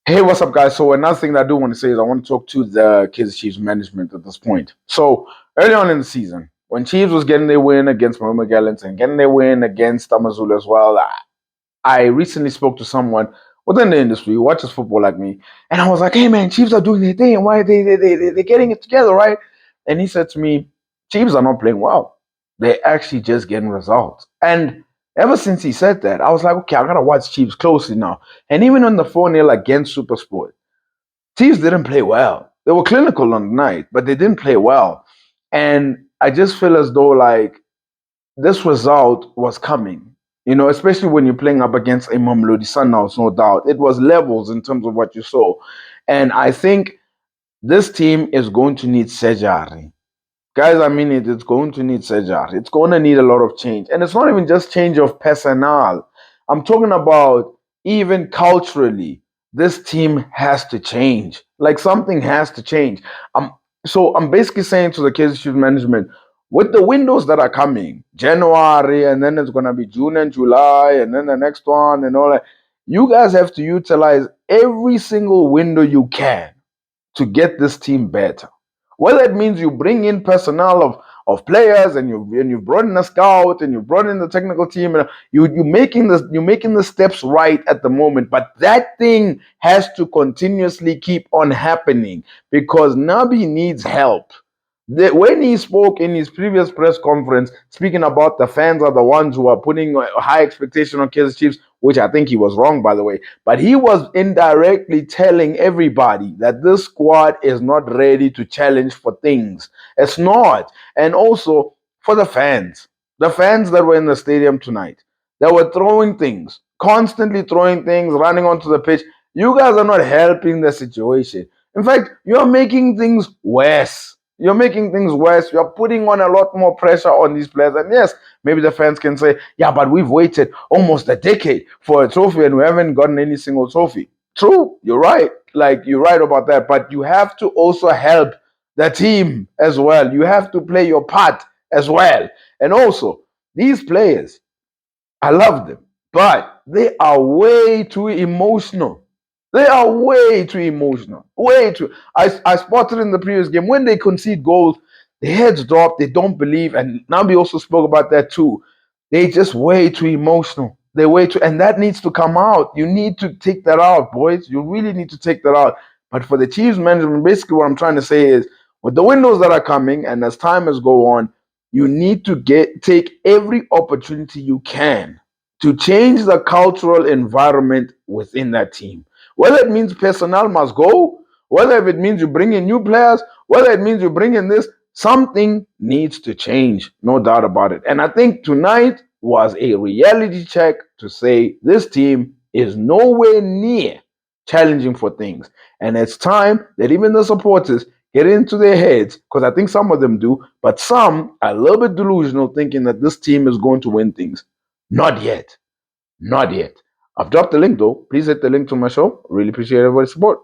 Hey, what's up, guys? So another thing that I do want to say is I want to talk to the Kaizer Chiefs management at this point. So early on in the season, when Chiefs was getting their win against Mamelodi and getting their win against Amazulu as well, I recently spoke to someone within the industry who watches football like me, and I was like, "Hey, man, Chiefs are doing their thing. Why are they're getting it together, right?" And he said to me, "Chiefs are not playing well. They're actually just getting results." And ever since he said that, I was like, "Okay, I gotta watch Chiefs closely now." And even on the 4-0 against SuperSport, Chiefs didn't play well. They were clinical on the night, but they didn't play well. And I just feel as though like this result was coming. Especially when you're playing up against a Mamelodi Sundowns, no doubt. It was levels in terms of what you saw. And I think this team is going to need surgery. Guys, I mean it, it's going to need surgery. It's going to need a lot of change. And it's not even just change of personnel. I'm talking about even culturally. This team has to change. Like something has to change. Um, so I'm basically saying to the Kaizer Chiefs management, with the windows that are coming, January, and then it's gonna be June and July, and then the next one, and all that. You guys have to utilize every single window you can to get this team better. Whether it means you bring in personnel of players and you brought in a scout and you brought in the technical team and you're making the steps right at the moment, but that thing has to continuously keep on happening because Nabi needs help. When he spoke in his previous press conference, speaking about the fans are the ones who are putting a high expectation on Kaizer Chiefs, which I think he was wrong, by the way. But he was indirectly telling everybody that this squad is not ready to challenge for things. It's not. And also for the fans that were in the stadium tonight, they were throwing things, constantly throwing things, running onto the pitch. You guys are not helping the situation. In fact, you're making things worse. You're making things worse. You're putting on a lot more pressure on these players. And yes, maybe the fans can say, yeah, but we've waited almost a decade for a trophy and we haven't gotten any single trophy. True, you're right. Like, you're right about that. But you have to also help the team as well. You have to play your part as well. And also, these players, I love them, but they are way too emotional. They are way too emotional. Way too. I spotted in the previous game when they concede goals, their heads drop. They don't believe. And Nabi also spoke about that too. They just way too emotional. They're way too, and that needs to come out. You need to take that out, boys. You really need to take that out. But for the Chiefs management, basically what I'm trying to say is, with the windows that are coming, and as time has go on, you need to take every opportunity you can to change the cultural environment within that team. Whether it means personnel must go, whether it means you bring in new players, whether it means you bring in this, something needs to change, no doubt about it. And I think tonight was a reality check to say this team is nowhere near challenging for things. And it's time that even the supporters get into their heads, because I think some of them do, but some are a little bit delusional, thinking that this team is going to win things. Not yet. Not yet. I've dropped the link though. Please hit the link to my show. Really appreciate everybody's support.